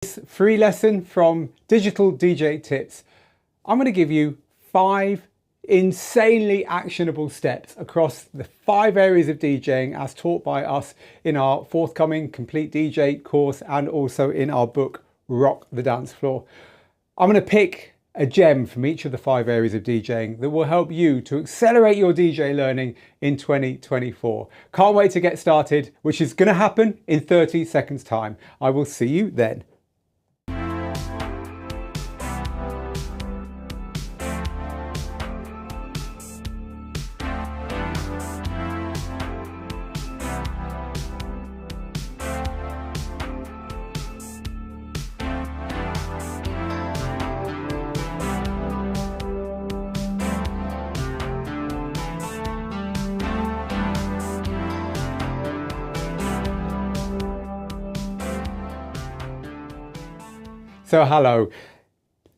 This free lesson from Digital DJ Tips. I'm going to give you 5 insanely actionable steps across the 5 areas of DJing as taught by us in our forthcoming Complete DJ course and also in our book Rock the Dance Floor. I'm going to pick a gem from each of the 5 areas of DJing that will help you to accelerate your DJ learning in 2024. Can't wait to get started, which is going to happen in 30 seconds time. I will see you then. So hello.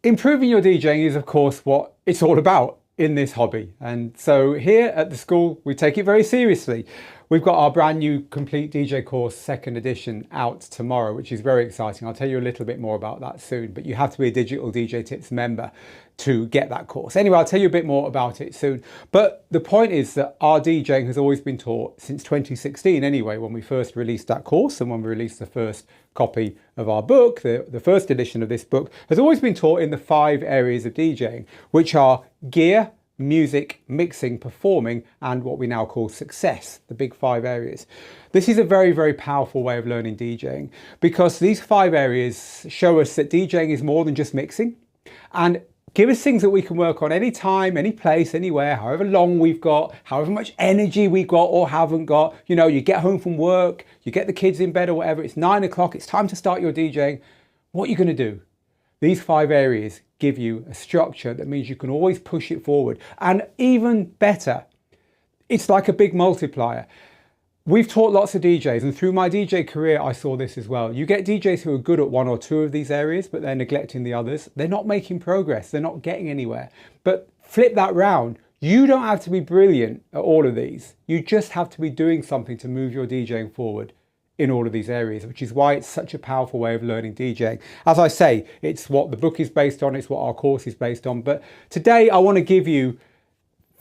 Improving your DJing is of course what it's all about in this hobby. And so here at the school, we take it very seriously. We've got our brand new Complete DJ course, 2nd edition, out tomorrow, which is very exciting. I'll tell you a little bit more about that soon, but you have to be a Digital DJ Tips member to get that course. Anyway, I'll tell you a bit more about it soon. But the point is that our DJing has always been taught since 2016 anyway, when we first released that course and when we released the first copy of our book, the 1st edition of this book, has always been taught in the 5 areas of DJing, which are gear, music, mixing, performing, and what we now call success, the big 5 areas. This is a very, very powerful way of learning DJing because these 5 areas show us that DJing is more than just mixing and give us things that we can work on anytime, any place, anywhere, however long we've got, however much energy we've got or haven't got. You know, you get home from work, you get the kids in bed or whatever, it's 9 o'clock, it's time to start your DJing. What are you going to do? These 5 areas give you a structure that means you can always push it forward. And even better, it's like a big multiplier. We've taught lots of DJs, and through my DJ career, I saw this as well. You get DJs who are good at 1 or 2 of these areas, but they're neglecting the others. They're not making progress. They're not getting anywhere. But flip that round. You don't have to be brilliant at all of these. You just have to be doing something to move your DJing forward in all of these areas, which is why it's such a powerful way of learning DJing. As I say, it's what the book is based on, it's what our course is based on. But today I want to give you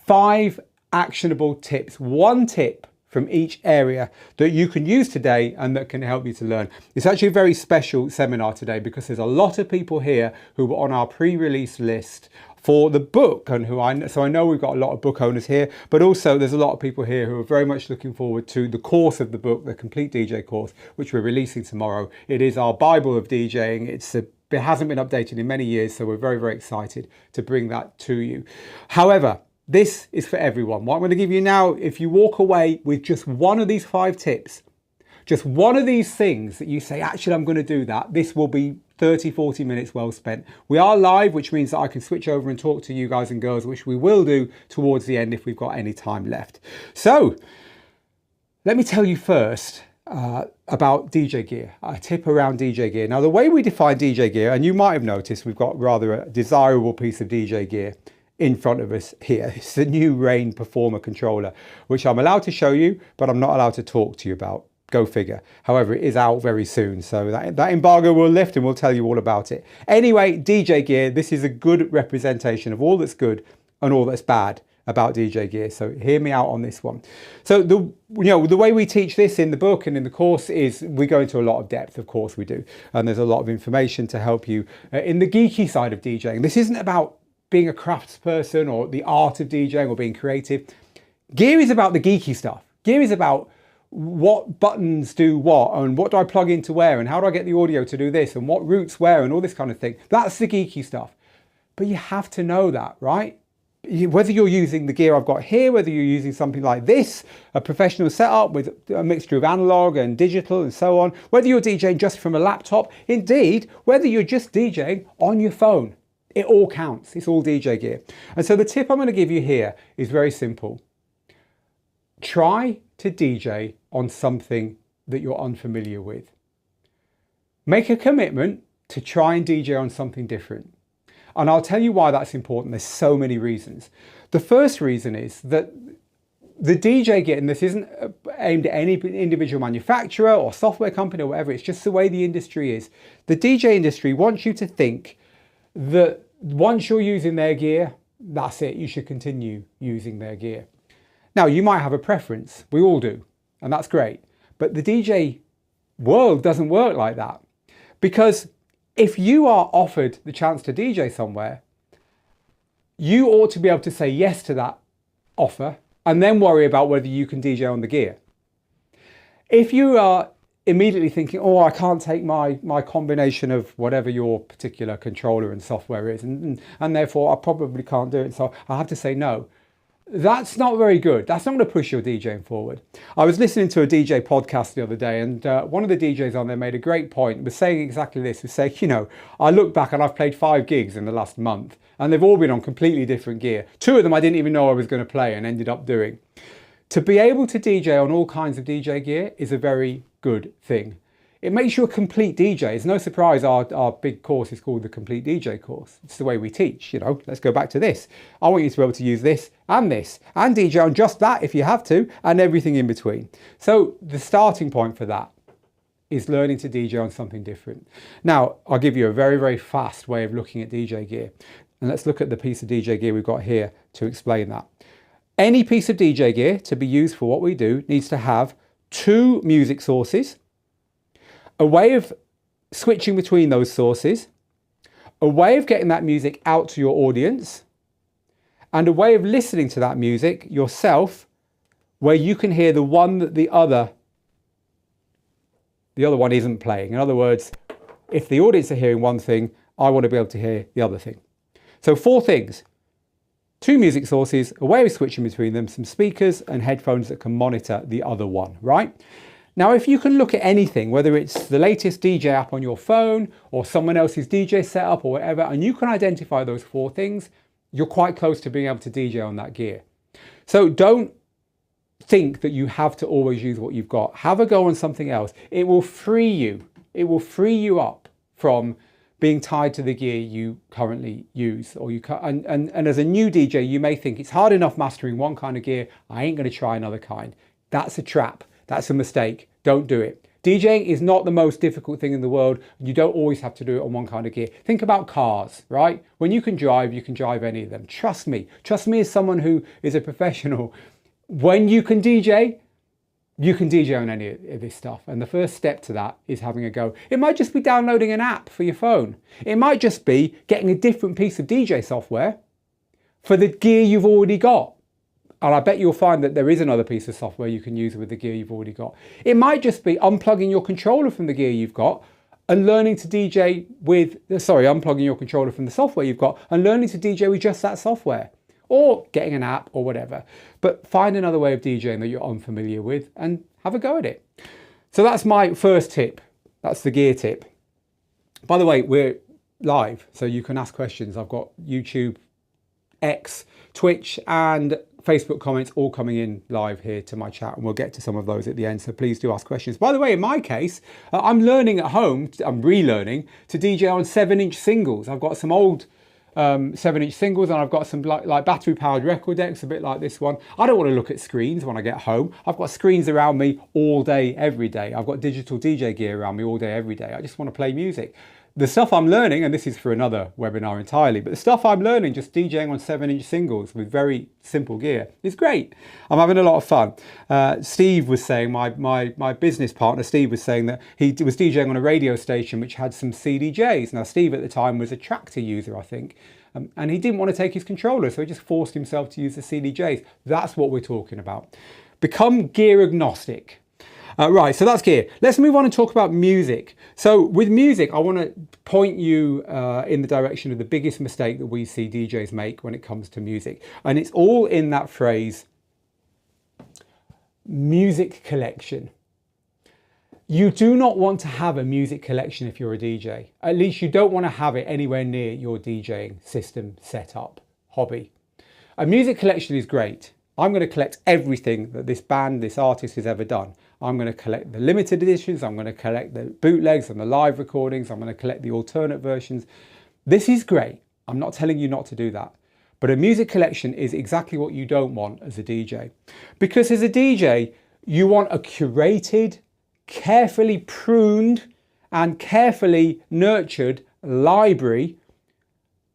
5 actionable tips, 1 tip from each area that you can use today and that can help you to learn. It's actually a very special seminar today because there's a lot of people here who were on our pre-release list for the book and so I know we've got a lot of book owners here, but also there's a lot of people here who are very much looking forward to the course of the book, the Complete DJ course, which we're releasing tomorrow. It is our Bible of DJing. It hasn't been updated in many years, so we're very, very excited to bring that to you. However, this is for everyone. What I'm going to give you now, if you walk away with just 1 of these 5 tips, just 1 of these things that you say, actually, I'm going to do that, this will be 30, 40 minutes well spent. We are live, which means that I can switch over and talk to you guys and girls, which we will do towards the end if we've got any time left. So let me tell you first about DJ gear, a tip around DJ gear. Now, the way we define DJ gear, and you might have noticed we've got rather a desirable piece of DJ gear in front of us here. It's the new Rain Performer controller, which I'm allowed to show you, but I'm not allowed to talk to you about. Go figure. However, it is out very soon, so that embargo will lift and we'll tell you all about it. Anyway, DJ gear, this is a good representation of all that's good and all that's bad about DJ gear. So hear me out on this one. So the way we teach this in the book and in the course is we go into a lot of depth, of course we do. And there's a lot of information to help you in the geeky side of DJing. This isn't about being a craftsperson or the art of DJing or being creative. Gear is about the geeky stuff. Gear is about what buttons do what and what do I plug into where and how do I get the audio to do this and what routes where and all this kind of thing. That's the geeky stuff. But you have to know that, right? Whether you're using the gear I've got here, whether you're using something like this, a professional setup with a mixture of analog and digital and so on, whether you're DJing just from a laptop, indeed, whether you're just DJing on your phone, it all counts. It's all DJ gear. And so the tip I'm going to give you here is very simple. Try to DJ on something that you're unfamiliar with. Make a commitment to try and DJ on something different. And I'll tell you why that's important. There's so many reasons. The first reason is that The DJ gear, and this isn't aimed at any individual manufacturer or software company or whatever, it's just the way the industry is. The DJ industry wants you to think that once you're using their gear, that's it, you should continue using their gear. Now, you might have a preference, we all do, and that's great. But the DJ world doesn't work like that. Because if you are offered the chance to DJ somewhere, you ought to be able to say yes to that offer and then worry about whether you can DJ on the gear. If you are immediately thinking, oh, I can't take my combination of whatever your particular controller and software is, and therefore I probably can't do it, so I have to say no. That's not very good. That's not going to push your DJing forward. I was listening to a DJ podcast the other day, and one of the DJs on there made a great point, was saying exactly this, was saying, you know, I look back and I've played 5 gigs in the last month, and they've all been on completely different gear. 2 of them I didn't even know I was going to play and ended up doing. To be able to DJ on all kinds of DJ gear is a very good thing. It makes you a complete DJ. It's no surprise our big course is called the Complete DJ course. It's the way we teach, you know. Let's go back to this. I want you to be able to use this and DJ on just that if you have to, and everything in between. So the starting point for that is learning to DJ on something different. Now, I'll give you a very, very fast way of looking at DJ gear. And let's look at the piece of DJ gear we've got here to explain that. Any piece of DJ gear to be used for what we do needs to have 2 music sources, a way of switching between those sources, a way of getting that music out to your audience, and a way of listening to that music yourself where you can hear the one that the other one isn't playing. In other words, if the audience are hearing one thing, I want to be able to hear the other thing. So 4 things: 2 music sources, a way of switching between them, some speakers and headphones that can monitor the other one, right? Now, if you can look at anything, whether it's the latest DJ app on your phone or someone else's DJ setup or whatever, and you can identify those 4 things, you're quite close to being able to DJ on that gear. So don't think that you have to always use what you've got. Have a go on something else. It will free you. It will free you up from being tied to the gear you currently use. And as a new DJ, you may think it's hard enough mastering one kind of gear, I ain't going to try another kind. That's a trap. That's a mistake. Don't do it. DJing is not the most difficult thing in the world. You don't always have to do it on one kind of gear. Think about cars, right? When you can drive any of them. Trust me. Trust me as someone who is a professional. When you can DJ on any of this stuff. And the first step to that is having a go. It might just be downloading an app for your phone. It might just be getting a different piece of DJ software for the gear you've already got. And I bet you'll find that there is another piece of software you can use with the gear you've already got. It might just be unplugging your controller from the gear you've got and learning to DJ with, unplugging your controller from the software you've got and learning to DJ with just that software. Or getting an app or whatever. But find another way of DJing that you're unfamiliar with and have a go at it. So that's my first tip. That's the gear tip. By the way, we're live, so you can ask questions. I've got YouTube, X, Twitch, and Facebook comments all coming in live here to my chat, and we'll get to some of those at the end, so please do ask questions. By the way, in my case, I'm learning at home, I'm relearning to DJ on 7-inch singles. I've got some old 7-inch singles, and I've got some like battery powered record decks, a bit like this one. I don't want to look at screens when I get home. I've got screens around me all day, every day. I've got digital DJ gear around me all day, every day. I just want to play music. The stuff I'm learning, and this is for another webinar entirely, but the stuff I'm learning just DJing on 7-inch singles with very simple gear is great. I'm having a lot of fun. Steve was saying, my business partner, Steve was saying that he was DJing on a radio station which had some CDJs. Now, Steve at the time was a Tractor user, I think, and he didn't want to take his controller, so he just forced himself to use the CDJs. That's what we're talking about. Become gear agnostic. Right, so that's gear. Let's move on and talk about music. So with music, I want to point you in the direction of the biggest mistake that we see DJs make when it comes to music. And it's all in that phrase, music collection. You do not want to have a music collection if you're a DJ. At least you don't want to have it anywhere near your DJing system setup, hobby. A music collection is great. I'm going to collect everything that this band, this artist has ever done. I'm going to collect the limited editions, I'm going to collect the bootlegs and the live recordings, I'm going to collect the alternate versions. This is great. I'm not telling you not to do that. But a music collection is exactly what you don't want as a DJ. Because as a DJ, you want a curated, carefully pruned and carefully nurtured library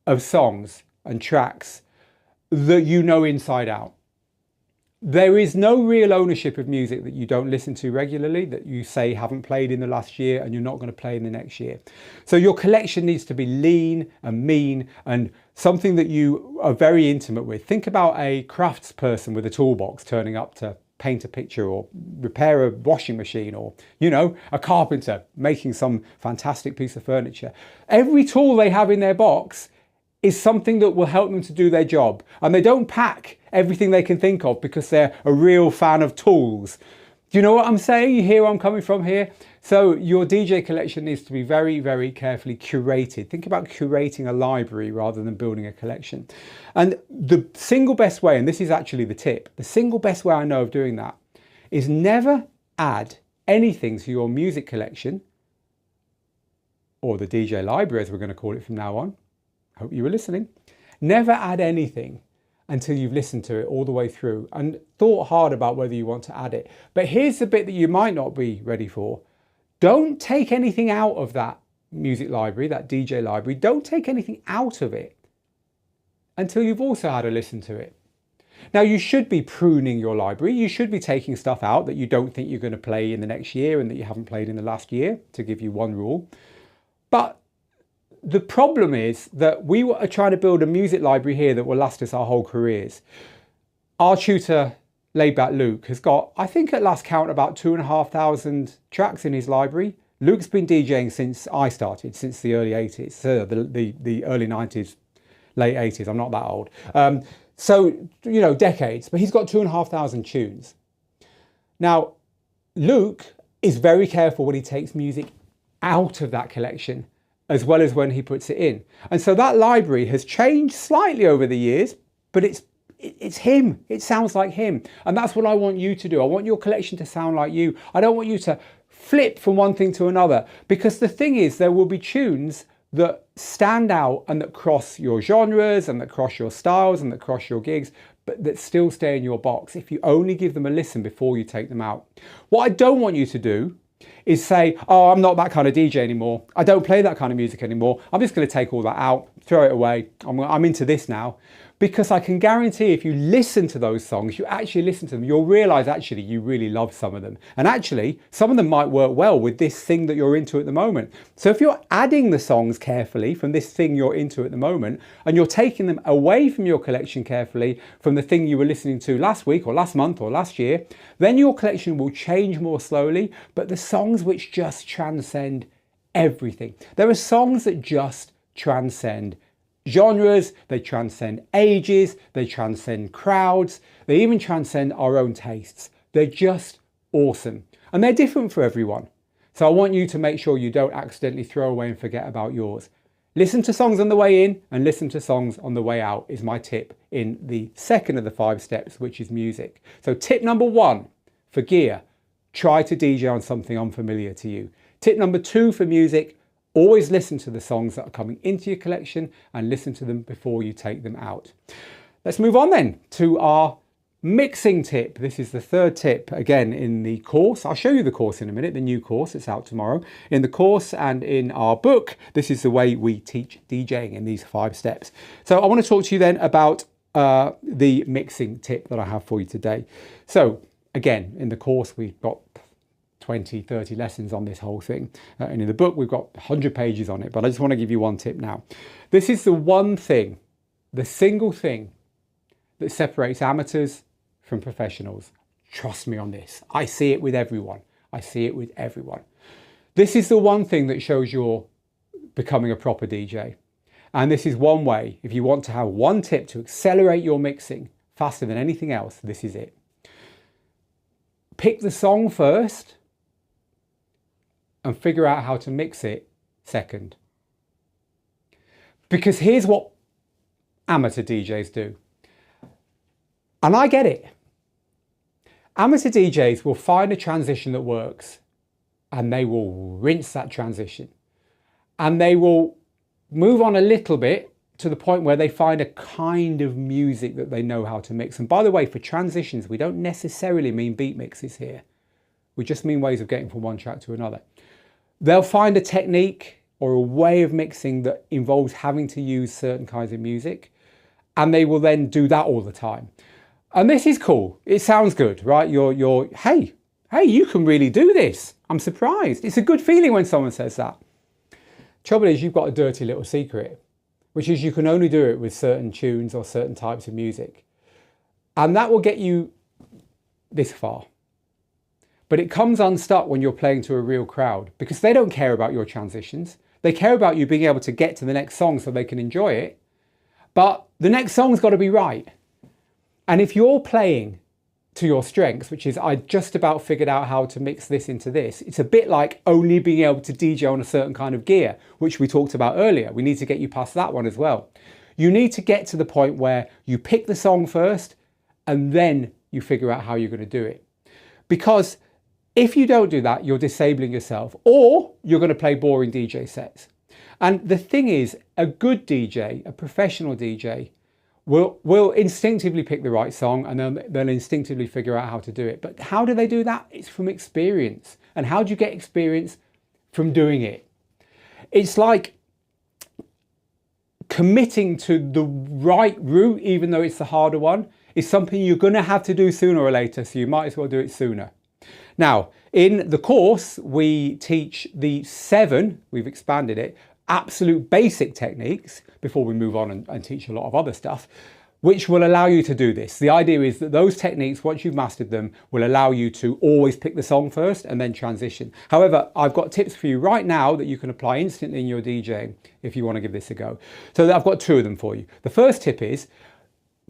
of songs and tracks that you know inside out. There is no real ownership of music that you don't listen to regularly, that you say haven't played in the last year and you're not going to play in the next year. So your collection needs to be lean and mean and something that you are very intimate with. Think about a craftsperson with a toolbox turning up to paint a picture or repair a washing machine, or, you know, a carpenter making some fantastic piece of furniture. Every tool they have in their box is something that will help them to do their job. And they don't pack everything they can think of because they're a real fan of tools. Do you know what I'm saying? You hear where I'm coming from here? So your DJ collection needs to be very, very carefully curated. Think about curating a library rather than building a collection. And the single best way, and this is actually the tip, the single best way I know of doing that is never add anything to your music collection, or the DJ library as we're going to call it from now on. Hope you were listening. Never add anything until you've listened to it all the way through and thought hard about whether you want to add it. But here's the bit that you might not be ready for. Don't take anything out of that music library, that DJ library. Don't take anything out of it until you've also had a listen to it. Now, you should be pruning your library. You should be taking stuff out that you don't think you're going to play in the next year and that you haven't played in the last year, to give you one rule. But the problem is that we are trying to build a music library here that will last us our whole careers. Our tutor, Laidback Luke, has got, I think at last count, about 2,500 tracks in his library. Luke's been DJing since I started, since the early 80s, so the early 90s, late 80s. I'm not that old. So, you know, decades, but he's got 2,500 tunes. Now, Luke is very careful when he takes music out of that collection, as well as when he puts it in. And so that library has changed slightly over the years, but it's him. It sounds like him. And that's what I want you to do. I want your collection to sound like you. I don't want you to flip from one thing to another, because the thing is, there will be tunes that stand out and that cross your genres and that cross your styles and that cross your gigs, but that still stay in your box if you only give them a listen before you take them out. What I don't want you to do is say, oh, I'm not that kind of DJ anymore. I don't play that kind of music anymore. I'm just going to take all that out, throw it away. I'm into this now. Because I can guarantee if you listen to those songs, you actually listen to them, you'll realize actually you really love some of them. And actually, some of them might work well with this thing that you're into at the moment. So if you're adding the songs carefully from this thing you're into at the moment, and you're taking them away from your collection carefully from the thing you were listening to last week or last month or last year, then your collection will change more slowly. But the songs which just transcend everything. There are songs that just transcend genres, they transcend ages, they transcend crowds, they even transcend our own tastes. They're just awesome. And they're different for everyone. So I want you to make sure you don't accidentally throw away and forget about yours. Listen to songs on the way in and listen to songs on the way out is my tip in the second of the 5 steps, which is music. So tip number 1 for gear, try to DJ on something unfamiliar to you. Tip number 2 for music, always listen to the songs that are coming into your collection and listen to them before you take them out. Let's move on then to our mixing tip. This is the 3rd tip, again, in the course. I'll show you the course in a minute, the new course. It's out tomorrow. In the course and in our book, this is the way we teach DJing in these 5 steps. So I want to talk to you then about the mixing tip that I have for you today. So again, in the course, we've got 20, 30 lessons on this whole thing. And in the book, we've got 100 pages on it, but I just want to give you one tip now. This is the one thing, the single thing that separates amateurs from professionals. Trust me on this. I see it with everyone. I see it with everyone. This is the one thing that shows you're becoming a proper DJ. And this is one way, if you want to have one tip to accelerate your mixing faster than anything else, this is it. Pick the song first and figure out how to mix it second. Because here's what amateur DJs do. And I get it. Amateur DJs will find a transition that works and they will rinse that transition. And they will move on a little bit to the point where they find a kind of music that they know how to mix. And by the way, for transitions, we don't necessarily mean beat mixes here. We just mean ways of getting from one track to another. They'll find a technique or a way of mixing that involves having to use certain kinds of music, and they will then do that all the time. And this is cool. It sounds good, right? Hey, you can really do this. I'm surprised. It's a good feeling when someone says that. Trouble is, you've got a dirty little secret, which is you can only do it with certain tunes or certain types of music. And that will get you this far. But it comes unstuck when you're playing to a real crowd, because they don't care about your transitions. They care about you being able to get to the next song so they can enjoy it. But the next song's got to be right. And if you're playing to your strengths, which is I just about figured out how to mix this into this, it's a bit like only being able to DJ on a certain kind of gear, which we talked about earlier. We need to get you past that one as well. You need to get to the point where you pick the song first and then you figure out how you're going to do it. Because if you don't do that, you're disabling yourself, or you're going to play boring DJ sets. And the thing is, a good DJ, a professional DJ, will instinctively pick the right song, and then they'll instinctively figure out how to do it. But how do they do that? It's from experience. And how do you get experience? From doing it. It's like committing to the right route, even though it's the harder one, is something you're going to have to do sooner or later, so you might as well do it sooner. Now, in the course, we teach the 7, we've expanded it, absolute basic techniques before we move on and teach a lot of other stuff, which will allow you to do this. The idea is that those techniques, once you've mastered them, will allow you to always pick the song first and then transition. However, I've got tips for you right now that you can apply instantly in your DJing if you want to give this a go. So I've got 2 of them for you. The first tip is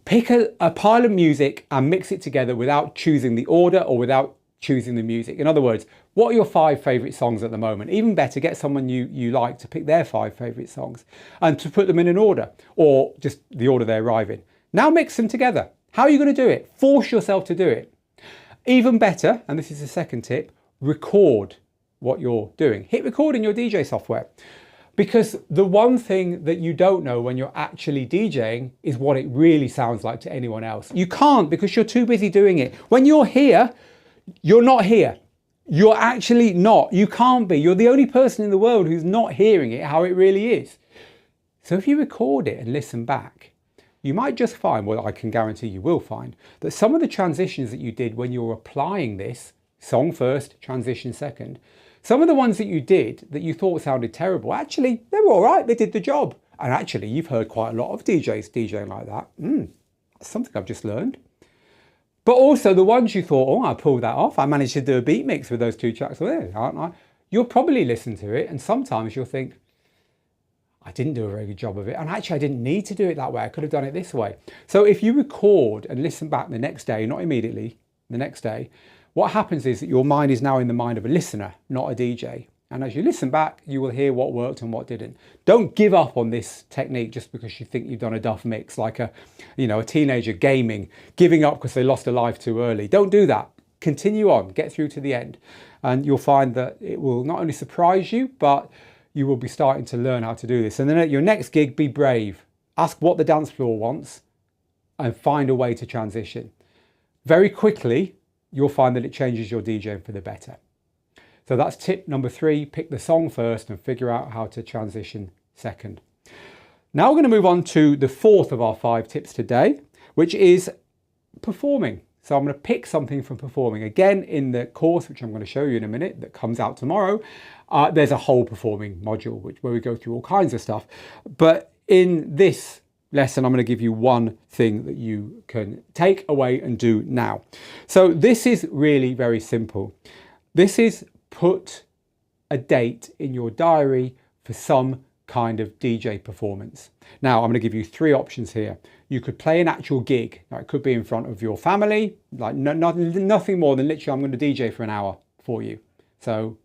pick a pile of music and mix it together without choosing the order or without choosing the music. In other words, what are your 5 favourite songs at the moment? Even better, get someone you like to pick their 5 favourite songs and to put them in an order, or just the order they arrive in. Now mix them together. How are you going to do it? Force yourself to do it. Even better, and this is the second tip, record what you're doing. Hit record in your DJ software. Because the one thing that you don't know when you're actually DJing is what it really sounds like to anyone else. You can't, because you're too busy doing it. When you're here, you're not here. You're actually not. You can't be. You're the only person in the world who's not hearing it how it really is. So if you record it and listen back, you might just find, well, I can guarantee you will find, that some of the transitions that you did when you were applying this, song first, transition second, some of the ones that you did that you thought sounded terrible, actually, they were all right. They did the job. And actually, you've heard quite a lot of DJs DJing like that. That's something I've just learned. But also the ones you thought, oh, I pulled that off. I managed to do a beat mix with those 2 tracks there, aren't I? You'll probably listen to it and sometimes you'll think, I didn't do a very good job of it. And actually I didn't need to do it that way. I could have done it this way. So if you record and listen back the next day, not immediately, the next day, what happens is that your mind is now in the mind of a listener, not a DJ. And as you listen back, you will hear what worked and what didn't. Don't give up on this technique just because you think you've done a duff mix, like a teenager gaming, giving up because they lost a life too early. Don't do that. Continue on, get through to the end. And you'll find that it will not only surprise you, but you will be starting to learn how to do this. And then at your next gig, be brave. Ask what the dance floor wants and find a way to transition. Very quickly, you'll find that it changes your DJing for the better. So that's tip number 3, pick the song first and figure out how to transition second. Now we're going to move on to the 4th of our 5 tips today, which is performing. So I'm going to pick something from performing. Again, in the course, which I'm going to show you in a minute, that comes out tomorrow, there's a whole performing module where we go through all kinds of stuff. But in this lesson, I'm going to give you one thing that you can take away and do now. So this is really very simple. This is put a date in your diary for some kind of DJ performance. Now, I'm going to give you 3 options here. You could play an actual gig. Now, it could be in front of your family, like nothing more than literally, I'm going to DJ for an hour for you. So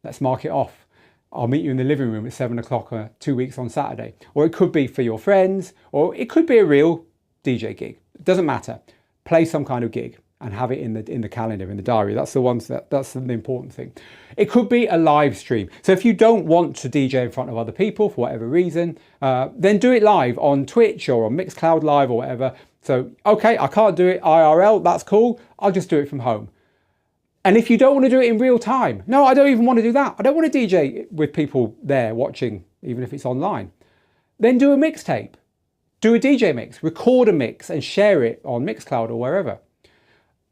let's mark it off. I'll meet you in the living room at 7 o'clock 2 weeks on Saturday. Or it could be for your friends, or it could be a real DJ gig. It doesn't matter. Play some kind of gig. and have it in the calendar, in the diary. That's that's the important thing. It could be a live stream. So if you don't want to DJ in front of other people for whatever reason, then do it live on Twitch or on Mixcloud Live or whatever. So, okay, I can't do it IRL, that's cool. I'll just do it from home. And if you don't want to do it in real time, no, I don't even want to do that. I don't want to DJ with people there watching, even if it's online. Then do a mixtape. Do a DJ mix, record a mix and share it on Mixcloud or wherever.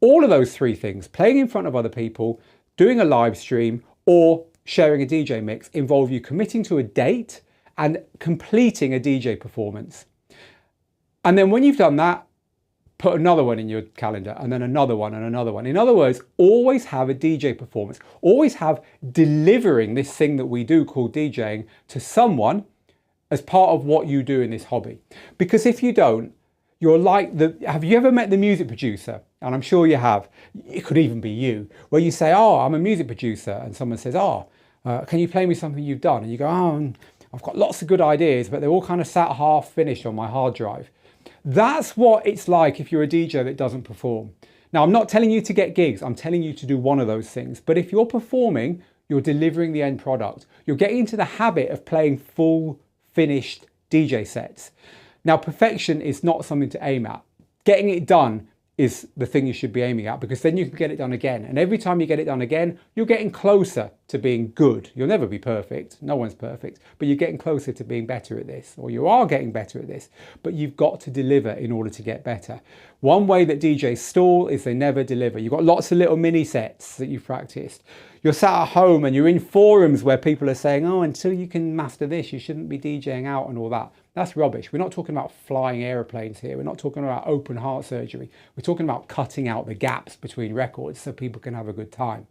All of those three things, playing in front of other people, doing a live stream, or sharing a DJ mix, involve you committing to a date and completing a DJ performance. And then when you've done that, put another one in your calendar and then another one and another one. In other words, always have a DJ performance. Always have delivering this thing that we do called DJing to someone as part of what you do in this hobby. Because if you don't, you're like have you ever met the music producer? And I'm sure you have. It could even be you, where you say, oh, I'm a music producer. And someone says, oh, can you play me something you've done? And you go, oh, I've got lots of good ideas, but they're all kind of sat half finished on my hard drive. That's what it's like if you're a DJ that doesn't perform. Now, I'm not telling you to get gigs. I'm telling you to do one of those things. But if you're performing, you're delivering the end product. You're getting into the habit of playing full, finished DJ sets. Now, perfection is not something to aim at. Getting it done is the thing you should be aiming at, because then you can get it done again. And every time you get it done again, you're getting closer to being good. You'll never be perfect. No one's perfect, but you're getting closer to being better at this, or you are getting better at this, but you've got to deliver in order to get better. One way that DJs stall is they never deliver. You've got lots of little mini sets that you've practiced. You're sat at home and you're in forums where people are saying, oh, until you can master this, you shouldn't be DJing out and all that. That's rubbish. We're not talking about flying aeroplanes here. We're not talking about open heart surgery. We're talking about cutting out the gaps between records so people can have a good time.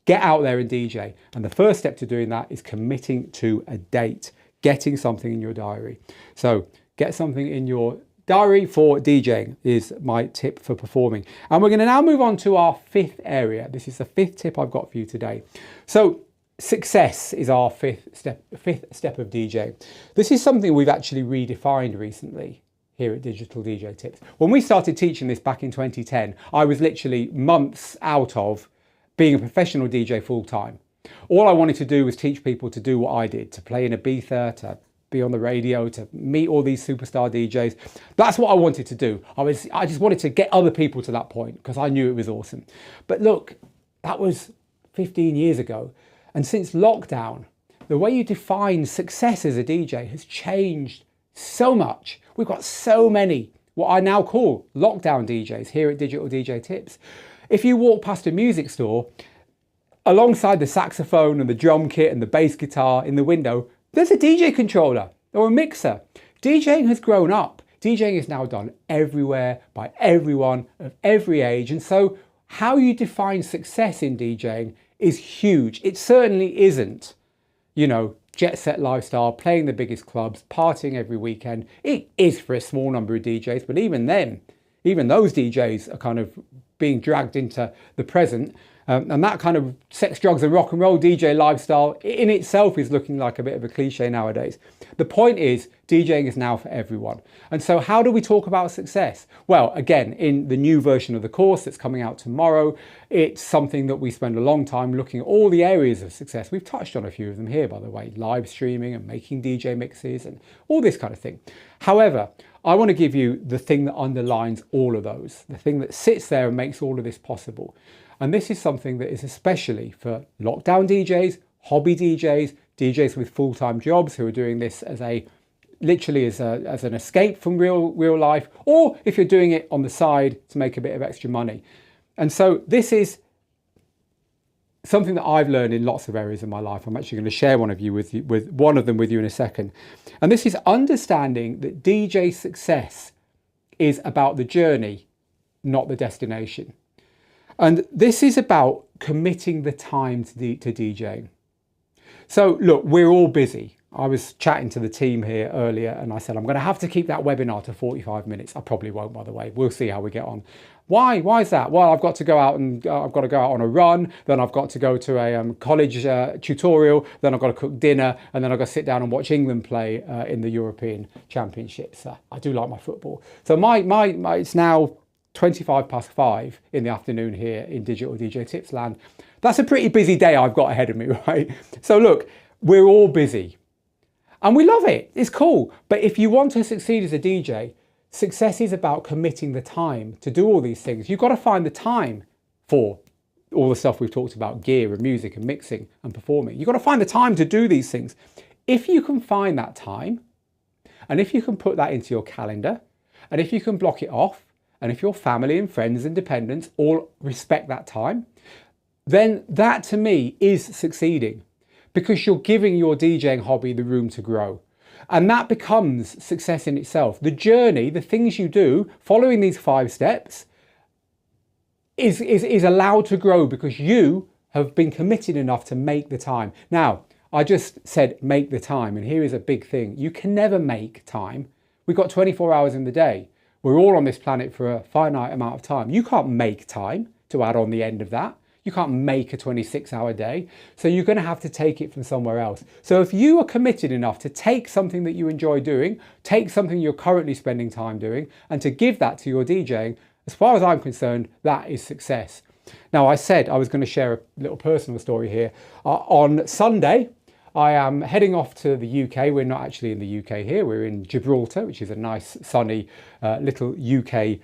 Get out there and DJ. And the first step to doing that is committing to a date, getting something in your diary. So get something in your diary for DJing is my tip for performing. And we're going to now move on to our fifth area. This is the fifth tip I've got for you today. So success is our fifth step of DJ. This is something we've actually redefined recently here at Digital DJ Tips. When we started teaching this back in 2010, I was literally months out of being a professional DJ full time. All I wanted to do was teach people to do what I did, to play in Ibiza, to be on the radio, to meet all these superstar DJs. That's what I wanted to do. I just wanted to get other people to that point because I knew it was awesome. But look, that was 15 years ago. And since lockdown, the way you define success as a DJ has changed so much. We've got so many, what I now call lockdown DJs here at Digital DJ Tips. If you walk past a music store, alongside the saxophone and the drum kit and the bass guitar in the window, there's a DJ controller or a mixer. DJing has grown up. DJing is now done everywhere by everyone of every age. And so how you define success in DJing is huge. It certainly isn't, jet set lifestyle, playing the biggest clubs, partying every weekend. It is for a small number of DJs, but even then, even those DJs are kind of being dragged into the present. And that kind of sex, drugs and rock and roll DJ lifestyle in itself is looking like a bit of a cliche nowadays. The point is, DJing is now for everyone. And so how do we talk about success? Well, again, in the new version of the course that's coming out tomorrow, it's something that we spend a long time looking at all the areas of success. We've touched on a few of them here, by the way, live streaming and making DJ mixes and all this kind of thing. However, I want to give you the thing that underlines all of those, the thing that sits there and makes all of this possible. And this is something that is especially for lockdown DJs, hobby DJs, DJs with full-time jobs who are doing this as literally as an escape from real life, or if you're doing it on the side to make a bit of extra money. And so this is something that I've learned in lots of areas of my life. I'm actually going to share one of them with you in a second. And this is understanding that DJ success is about the journey, not the destination. And this is about committing the time to DJing. So look, we're all busy. I was chatting to the team here earlier and I said, I'm going to have to keep that webinar to 45 minutes. I probably won't, by the way. We'll see how we get on. Why is that? Well, I've got to go out on a run. Then I've got to go to a college tutorial. Then I've got to cook dinner. And then I've got to sit down and watch England play in the European Championships. I do like my football. So it's now 25 past 5 in the afternoon here in Digital DJ Tips land. That's a pretty busy day I've got ahead of me, right? So look, we're all busy and we love it. It's cool. But if you want to succeed as a DJ, success is about committing the time to do all these things. You've got to find the time for all the stuff we've talked about, gear and music and mixing and performing. You've got to find the time to do these things. If you can find that time, and if you can put that into your calendar, and if you can block it off, and if your family and friends and dependents all respect that time, then that to me is succeeding, because you're giving your DJing hobby the room to grow. And that becomes success in itself. The journey, the things you do, following these 5 steps, is allowed to grow because you have been committed enough to make the time. Now, I just said make the time, and here is a big thing. You can never make time. We've got 24 hours in the day. We're all on this planet for a finite amount of time. You can't make time to add on the end of that. You can't make a 26-hour day. So you're going to have to take it from somewhere else. So if you are committed enough to take something that you enjoy doing, take something you're currently spending time doing, and to give that to your DJing, as far as I'm concerned, that is success. Now, I said I was going to share a little personal story here. On Sunday, I am heading off to the UK. We're not actually in the UK here. We're in Gibraltar, which is a nice, sunny little UK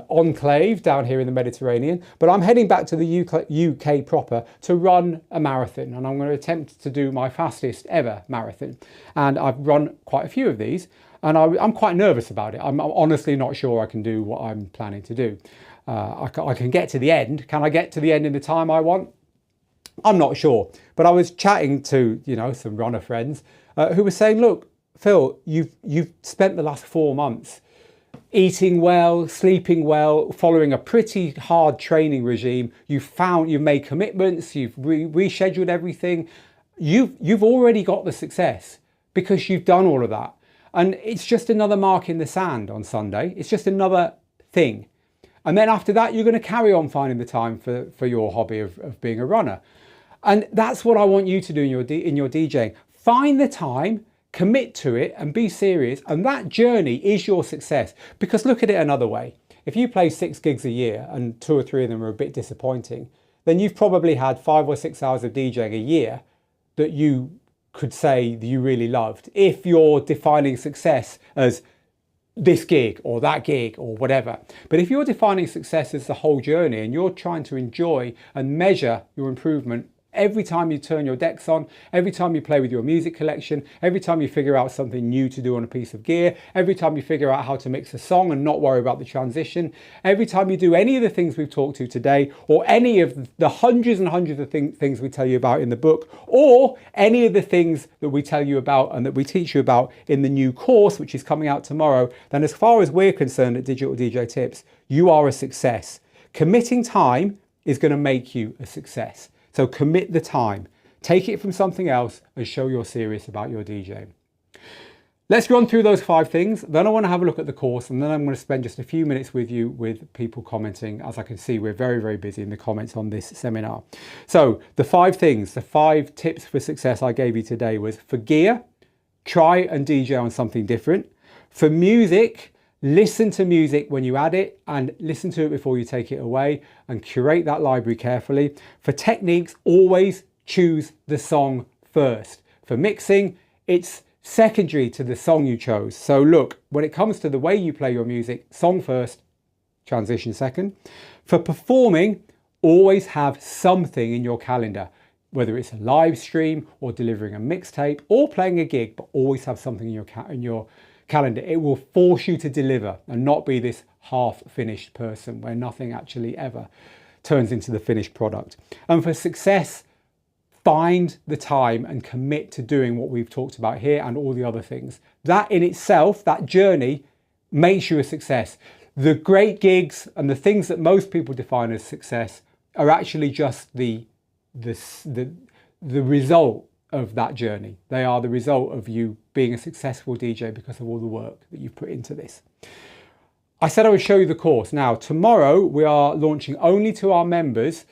enclave down here in the Mediterranean. But I'm heading back to the UK proper to run a marathon. And I'm going to attempt to do my fastest ever marathon. And I've run quite a few of these. And I'm quite nervous about it. I'm honestly not sure I can do what I'm planning to do. I can get to the end. Can I get to the end in the time I want? I'm not sure. But I was chatting to, some runner friends who were saying, look, Phil, you've spent the last 4 months eating well, sleeping well, following a pretty hard training regime. You've made commitments, you've rescheduled everything. You've already got the success because you've done all of that. And it's just another mark in the sand on Sunday. It's just another thing. And then after that, you're going to carry on finding the time for your hobby of being a runner. And that's what I want you to do in your DJing. Find the time, commit to it, and be serious. And that journey is your success. Because look at it another way. If you play 6 gigs a year and 2 or 3 of them are a bit disappointing, then you've probably had 5 or 6 hours of DJing a year that you could say that you really loved. If you're defining success as this gig or that gig or whatever. But if you're defining success as the whole journey and you're trying to enjoy and measure your improvement every time you turn your decks on, every time you play with your music collection, every time you figure out something new to do on a piece of gear, every time you figure out how to mix a song and not worry about the transition, every time you do any of the things we've talked to today, or any of the hundreds and hundreds of things we tell you about in the book, or any of the things that we tell you about and that we teach you about in the new course, which is coming out tomorrow, then as far as we're concerned at Digital DJ Tips, you are a success. Committing time is going to make you a success. So commit the time, take it from something else and show you're serious about your DJing. Let's run through those 5 things. Then I want to have a look at the course, and then I'm going to spend just a few minutes with you with people commenting. As I can see, we're very, very busy in the comments on this seminar. So the 5 things, the 5 tips for success I gave you today was for gear, try and DJ on something different. For music, listen to music when you add it and listen to it before you take it away and curate that library carefully. For techniques, always choose the song first. For mixing, it's secondary to the song you chose. So look, when it comes to the way you play your music, song first, transition second. For performing, always have something in your calendar, whether it's a live stream or delivering a mixtape or playing a gig, but always have something in your calendar. It will force you to deliver and not be this half-finished person where nothing actually ever turns into the finished product. And for success, find the time and commit to doing what we've talked about here and all the other things. That in itself, that journey, makes you a success. The great gigs and the things that most people define as success are actually just the result of that journey. They are the result of you being a successful DJ because of all the work that you've put into this. I said I would show you the course. Now, tomorrow we are launching only to our members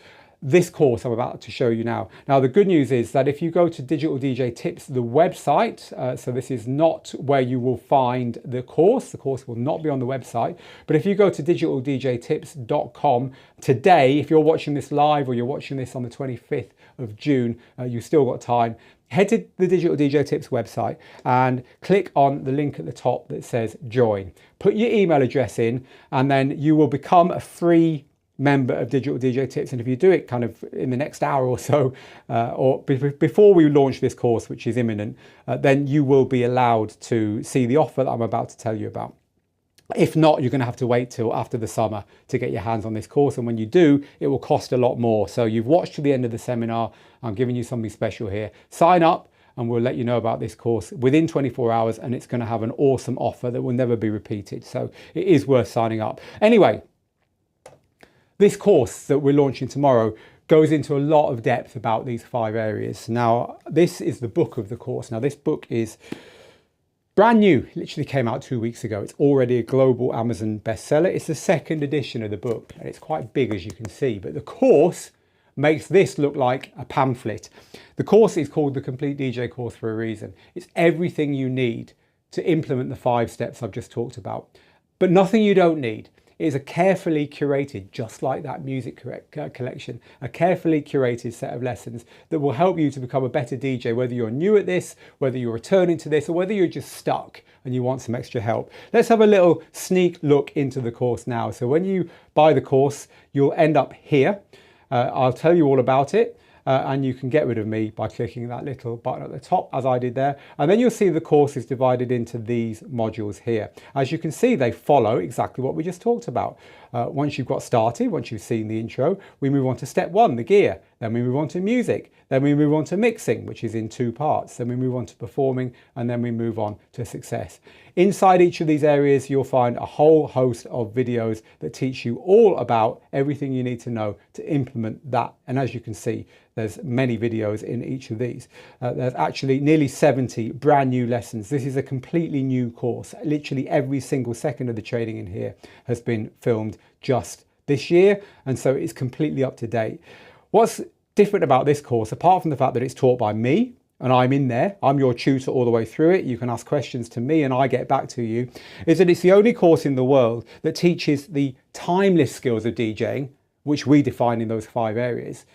this course I'm about to show you now. Now, the good news is that if you go to Digital DJ Tips, the website, so this is not where you will find the course will not be on the website, but if you go to digitaldjtips.com today, if you're watching this live or you're watching this on the 25th of June, you've still got time, head to the Digital DJ Tips website and click on the link at the top that says join. Put your email address in and then you will become a free member of Digital DJ Tips. And if you do it kind of in the next hour or so, or before we launch this course, which is imminent, then you will be allowed to see the offer that I'm about to tell you about. If not, you're going to have to wait till after the summer to get your hands on this course. And when you do, it will cost a lot more. So you've watched to the end of the seminar. I'm giving you something special here. Sign up and we'll let you know about this course within 24 hours. And it's going to have an awesome offer that will never be repeated. So it is worth signing up. Anyway, this course that we're launching tomorrow goes into a lot of depth about these 5 areas. Now, this is the book of the course. Now, this book is brand new, it literally came out 2 weeks ago. It's already a global Amazon bestseller. It's the 2nd edition of the book and it's quite big, as you can see, but the course makes this look like a pamphlet. The course is called the Complete DJ Course for a reason. It's everything you need to implement the 5 steps I've just talked about, but nothing you don't need. It is a carefully curated, just like that music collection, a carefully curated set of lessons that will help you to become a better DJ, whether you're new at this, whether you're returning to this, or whether you're just stuck and you want some extra help. Let's have a little sneak look into the course now. So when you buy the course, you'll end up here. I'll tell you all about it. And you can get rid of me by clicking that little button at the top, as I did there. And then you'll see the course is divided into these modules here. As you can see, they follow exactly what we just talked about. Once you've got started, once you've seen the intro, we move on to step 1, the gear. Then we move on to music. Then we move on to mixing, which is in 2 parts. Then we move on to performing, and then we move on to success. Inside each of these areas, you'll find a whole host of videos that teach you all about everything you need to know to implement that. And as you can see, there's many videos in each of these. There's actually nearly 70 brand new lessons. This is a completely new course. Literally every single second of the training in here has been filmed just this year. And so it's completely up to date. What's different about this course, apart from the fact that it's taught by me, and I'm in there, I'm your tutor all the way through it, you can ask questions to me and I get back to you, is that it's the only course in the world that teaches the timeless skills of DJing, which we define in those 5 areas,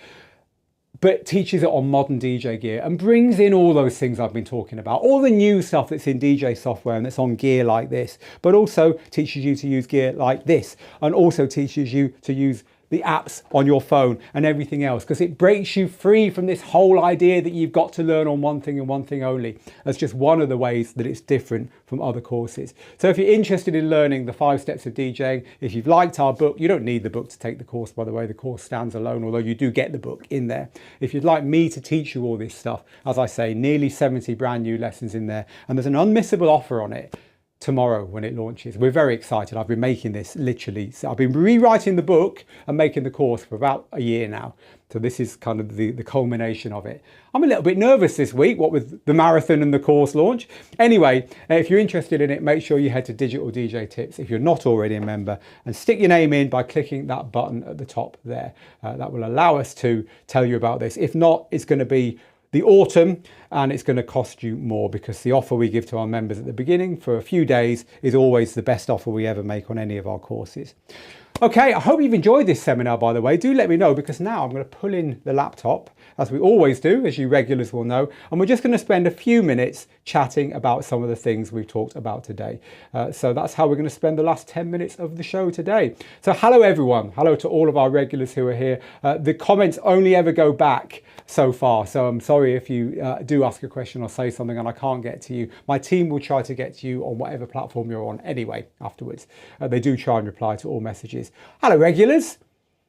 but teaches it on modern DJ gear and brings in all those things I've been talking about, all the new stuff that's in DJ software and that's on gear like this, but also teaches you to use gear like this, and also teaches you to use the apps on your phone and everything else, because it breaks you free from this whole idea that you've got to learn on one thing and one thing only. That's just one of the ways that it's different from other courses. So if you're interested in learning the 5 steps of DJing, if you've liked our book, you don't need the book to take the course, by the way, the course stands alone, although you do get the book in there. If you'd like me to teach you all this stuff, as I say, nearly 70 brand new lessons in there, and there's an unmissable offer on it tomorrow when it launches. We're very excited. I've been making this literally, so I've been rewriting the book and making the course for about a year now. So this is kind of the culmination of it. I'm a little bit nervous this week, what with the marathon and the course launch. Anyway, if you're interested in it, make sure you head to Digital DJ Tips if you're not already a member, and stick your name in by clicking that button at the top there. That will allow us to tell you about this. If not, it's going to be the autumn and it's going to cost you more, because the offer we give to our members at the beginning for a few days is always the best offer we ever make on any of our courses. Okay, I hope you've enjoyed this seminar, by the way. Do let me know, because now I'm going to pull in the laptop, as we always do, as you regulars will know, and we're just going to spend a few minutes chatting about some of the things we've talked about today. So that's how we're going to spend the last 10 minutes of the show today. So hello everyone, hello to all of our regulars who are here. The comments only ever go back so far, so I'm sorry if you do ask a question or say something and I can't get to you. My team will try to get to you on whatever platform you're on anyway afterwards. They do try and reply to all messages. Hello regulars.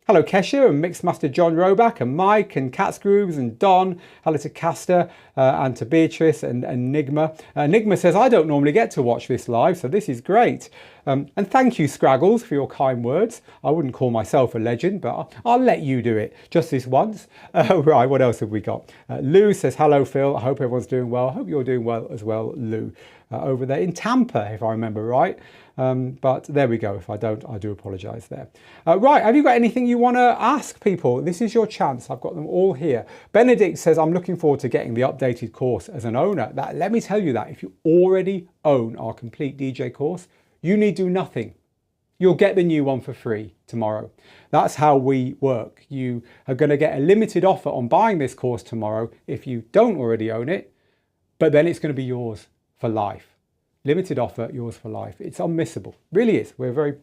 Hello Kesha and Mixmaster John Roback and Mike and Cats Grooves and Don. Hello to Castor and to Beatrice and Nigma. Nigma says, I don't normally get to watch this live, so this is great. And thank you, Scraggles, for your kind words. I wouldn't call myself a legend, but I'll let you do it just this once. Right, what else have we got? Lou says, hello Phil, I hope everyone's doing well. I hope you're doing well as well, Lou. Over there in Tampa, if I remember right. But there we go. If I don't, I do apologise there. Right, have you got anything you want to ask people, this is your chance. I've got them all here. Benedict says, I'm looking forward to getting the updated course as an owner. Let me tell you that if you already own our complete DJ course, you need do nothing. You'll get the new one for free tomorrow. That's how we work. You are going to get a limited offer on buying this course tomorrow if you don't already own it, but then it's going to be yours for life. Limited offer, yours for life. It's unmissable. Really is. We're very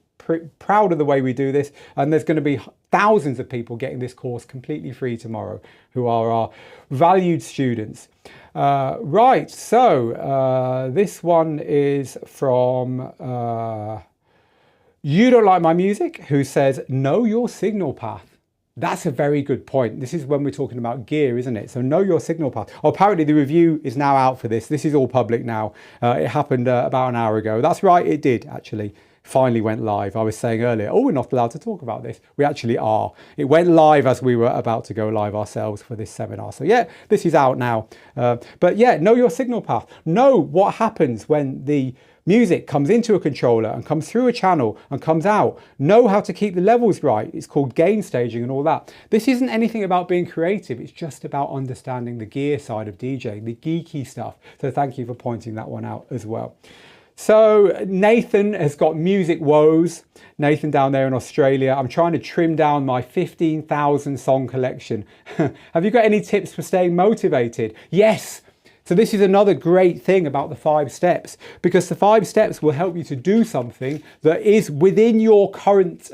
proud of the way we do this, and there's going to be thousands of people getting this course completely free tomorrow who are our valued students. Right, so this one is from You Don't Like My Music, who says, know your signal path. That's a very good point. This is when we're talking about gear, isn't it? So know your signal path. Oh, apparently the review is now out for this. This is all public now. It happened about an hour ago. That's right, it did actually. Finally went live. I was saying earlier, oh, we're not allowed to talk about this. We actually are. It went live as we were about to go live ourselves for this seminar. So yeah, this is out now. But yeah, know your signal path. Know what happens when the music comes into a controller and comes through a channel and comes out. Know how to keep the levels right. It's called gain staging and all that. This isn't anything about being creative. It's just about understanding the gear side of DJing, the geeky stuff. So thank you for pointing that one out as well. So Nathan has got music woes. Nathan down there in Australia. I'm trying to trim down my 15,000 song collection. Have you got any tips for staying motivated? Yes. So this is another great thing about the 5 steps, because the 5 steps will help you to do something that is within your current,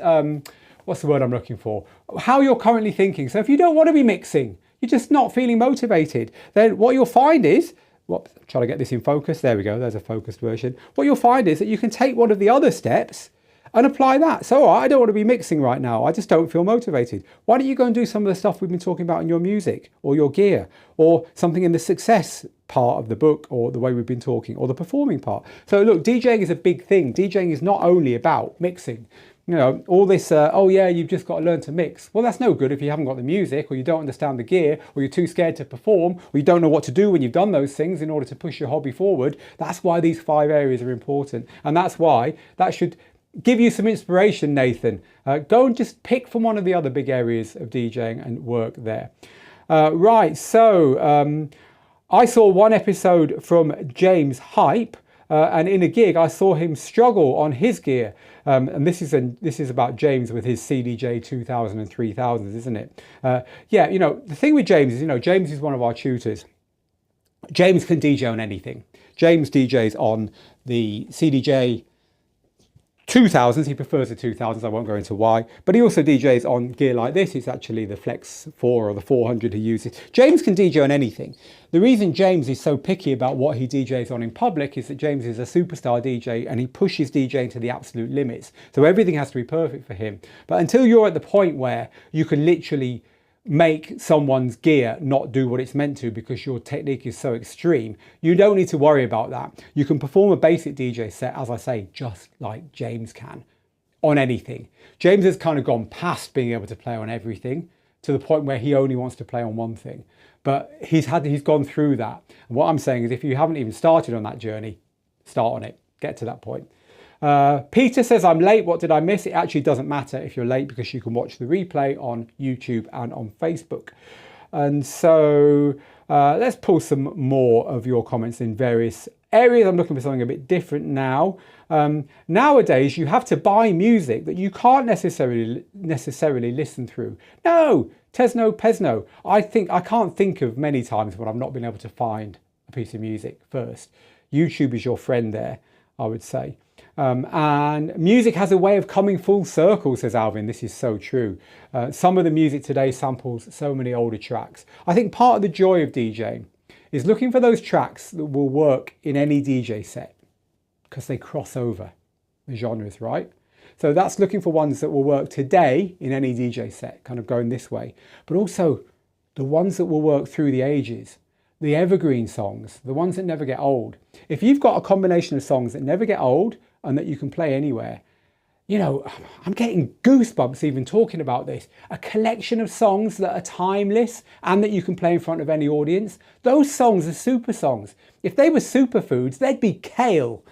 what's the word I'm looking for? How you're currently thinking. So if you don't want to be mixing, you're just not feeling motivated, then what you'll find is, I'm trying to get this in focus. There we go. There's a focused version. What you'll find is that you can take one of the other steps and apply that. So I don't want to be mixing right now. I just don't feel motivated. Why don't you go and do some of the stuff we've been talking about in your music or your gear, or something in the success part of the book, or the way we've been talking, or the performing part. So look, DJing is a big thing. DJing is not only about mixing. You know, all this, oh yeah, you've just got to learn to mix. Well, that's no good if you haven't got the music, or you don't understand the gear, or you're too scared to perform, or you don't know what to do when you've done those things in order to push your hobby forward. That's why these 5 areas are important. And that's why that should give you some inspiration, Nathan. Go and just pick from one of the other big areas of DJing and work there. Right, so I saw one episode from James Hype, and in a gig I saw him struggle on his gear. And this is about James with his CDJ 2000 and 3000s, isn't it? Yeah, you know, the thing with James is, you know, James is one of our tutors. James can DJ on anything. James DJs on the CDJ 2000s, he prefers the 2000s, I won't go into why, but he also DJs on gear like this. It's actually the Flex 4 or the 400 he uses. James can DJ on anything. The reason James is so picky about what he DJs on in public is that James is a superstar DJ and he pushes DJing to the absolute limits. So everything has to be perfect for him. But until you're at the point where you can literally make someone's gear not do what it's meant to because your technique is so extreme, you don't need to worry about that. You can perform a basic DJ set, as I say, just like James can on anything. James has kind of gone past being able to play on everything to the point where he only wants to play on one thing. But he's gone through that. And what I'm saying is, if you haven't even started on that journey, start on it, get to that point. Peter says, I'm late, what did I miss? It actually doesn't matter if you're late, because you can watch the replay on YouTube and on Facebook. And so let's pull some more of your comments in various areas. I'm looking for something a bit different now. Nowadays, you have to buy music that you can't necessarily listen through. No, Tesno Pesno. I can't think of many times when I've not been able to find a piece of music first. YouTube is your friend there, I would say. And music has a way of coming full circle, says Alvin. This is so true. Some of the music today samples so many older tracks. I think part of the joy of DJing is looking for those tracks that will work in any DJ set, because they cross over the genres, right? So that's looking for ones that will work today in any DJ set, kind of going this way, but also the ones that will work through the ages. The evergreen songs, the ones that never get old. If you've got a combination of songs that never get old and that you can play anywhere, you know, I'm getting goosebumps even talking about this. A collection of songs that are timeless and that you can play in front of any audience. Those songs are super songs. If they were superfoods, they'd be kale.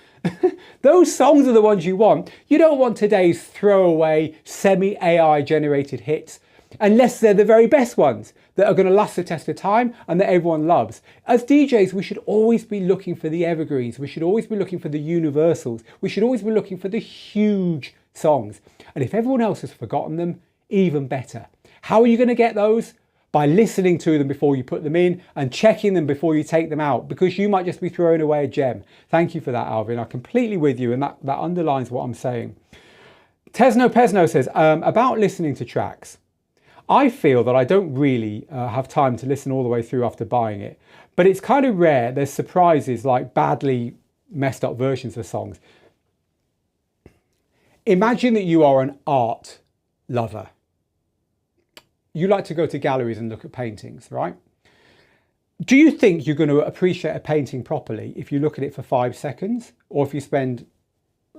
Those songs are the ones you want. You don't want today's throwaway semi-AI generated hits unless they're the very best ones that are going to last the test of time and that everyone loves. As DJs, we should always be looking for the evergreens. We should always be looking for the universals. We should always be looking for the huge songs. And if everyone else has forgotten them, even better. How are you going to get those? By listening to them before you put them in and checking them before you take them out, because you might just be throwing away a gem. Thank you for that, Alvin. I'm completely with you, and that underlines what I'm saying. Tesno Pesno says, about listening to tracks. I feel that I don't really have time to listen all the way through after buying it, but it's kind of rare. There's surprises like badly messed up versions of songs. Imagine that you are an art lover. You like to go to galleries and look at paintings, right? Do you think you're going to appreciate a painting properly if you look at it for 5 seconds or if you spend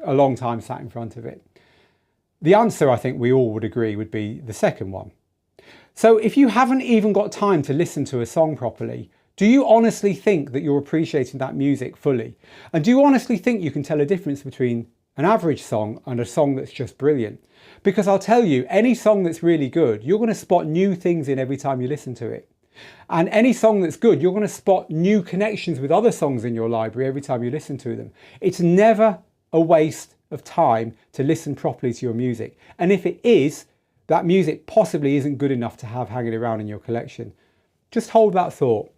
a long time sat in front of it? The answer, I think we all would agree, would be the second one. So if you haven't even got time to listen to a song properly, do you honestly think that you're appreciating that music fully? And do you honestly think you can tell a difference between an average song and a song that's just brilliant? Because I'll tell you, any song that's really good, you're going to spot new things in every time you listen to it. And any song that's good, you're going to spot new connections with other songs in your library every time you listen to them. It's never a waste of time to listen properly to your music. And if it is, that music possibly isn't good enough to have hanging around in your collection. Just hold that thought.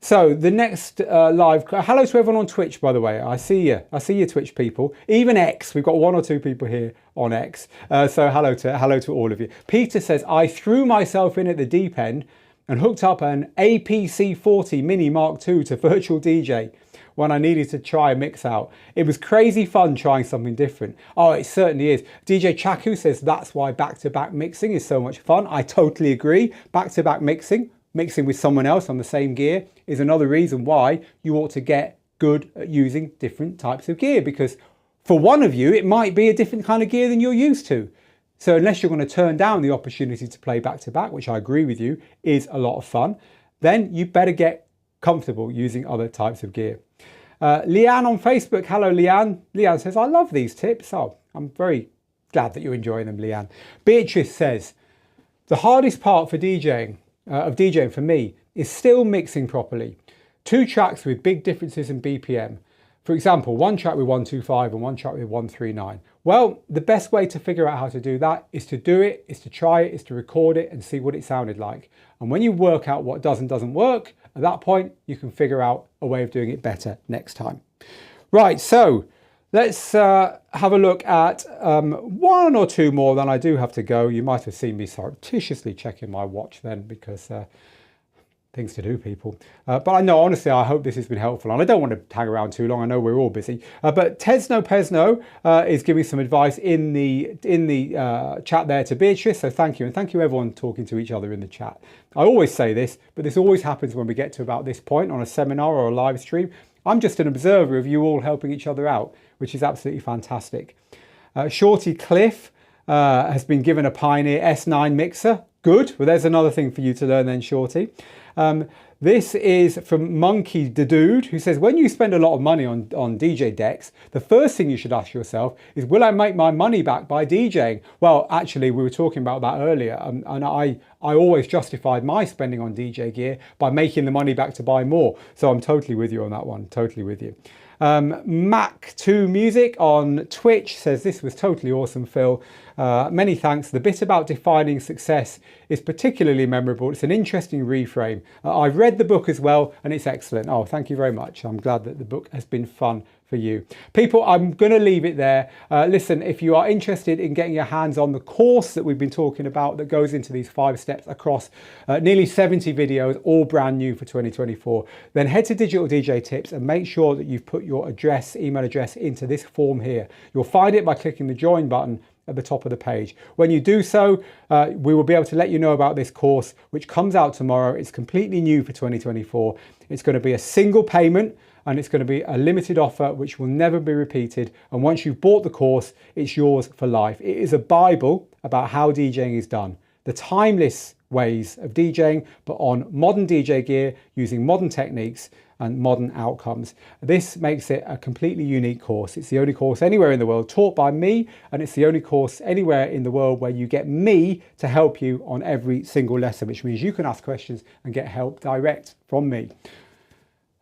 So the next live, hello to everyone on Twitch, by the way. I see you Twitch people. Even X, we've got 1 or 2 people here on X. So hello to all of you. Peter says, I threw myself in at the deep end and hooked up an APC40 Mini Mark II to Virtual DJ when I needed to try a mix out. It was crazy fun trying something different. Oh, it certainly is. DJ Chaku says that's why back-to-back mixing is so much fun. I totally agree. Back-to-back mixing with someone else on the same gear is another reason why you ought to get good at using different types of gear, because for one of you, it might be a different kind of gear than you're used to. So unless you're going to turn down the opportunity to play back to back, which I agree with you is a lot of fun, then you better get comfortable using other types of gear. Leanne on Facebook, hello Leanne. Leanne says, I love these tips. Oh, I'm very glad that you're enjoying them, Leanne. Beatrice says, the hardest part for DJing, for me, is still mixing properly. 2 tracks with big differences in BPM. For example, 1 track with 125 and 1 track with 139. Well, the best way to figure out how to do that is to do it, is to try it, is to record it and see what it sounded like. And when you work out what does and doesn't work, at that point, you can figure out a way of doing it better next time. Right, so let's have a look at 1 or 2 more, then I do have to go. You might have seen me surreptitiously checking my watch then, because things to do, people. But I know, honestly, I hope this has been helpful. And I don't want to hang around too long. I know we're all busy. But Tesno Pesno is giving some advice in the chat there to Beatrice. So thank you. And thank you, everyone, talking to each other in the chat. I always say this, but this always happens when we get to about this point on a seminar or a live stream. I'm just an observer of you all helping each other out, which is absolutely fantastic. Shorty Cliff has been given a Pioneer S9 mixer. Good. Well, there's another thing for you to learn then, Shorty. This is from Monkey the Dude, who says, when you spend a lot of money on DJ decks, the first thing you should ask yourself is, will I make my money back by DJing? Well, actually, we were talking about that earlier, and I always justified my spending on DJ gear by making the money back to buy more. So I'm totally with you on that one, totally with you. Mac2 Music on Twitch says, this was totally awesome, Phil. Many thanks. The bit about defining success is particularly memorable. It's an interesting reframe. I've read the book as well, and it's excellent. Oh, thank you very much. I'm glad that the book has been fun for you. People, I'm going to leave it there. Listen, if you are interested in getting your hands on the course that we've been talking about that goes into these 5 steps across nearly 70 videos, all brand new for 2024, then head to Digital DJ Tips and make sure that you've put your email address into this form here. You'll find it by clicking the join button at the top of the page. When you do so, we will be able to let you know about this course, which comes out tomorrow. It's completely new for 2024. It's going to be a single payment, and it's going to be a limited offer which will never be repeated. And once you've bought the course, it's yours for life. It is a Bible about how DJing is done. The timeless ways of DJing, but on modern DJ gear, using modern techniques and modern outcomes. This makes it a completely unique course. It's the only course anywhere in the world taught by me, and it's the only course anywhere in the world where you get me to help you on every single lesson, which means you can ask questions and get help direct from me.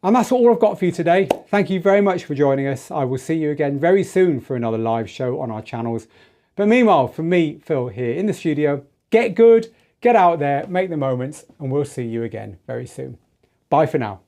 And that's all I've got for you today. Thank you very much for joining us. I will see you again very soon for another live show on our channels. But meanwhile, from me, Phil, here in the studio, get good, get out there, make the moments, and we'll see you again very soon. Bye for now.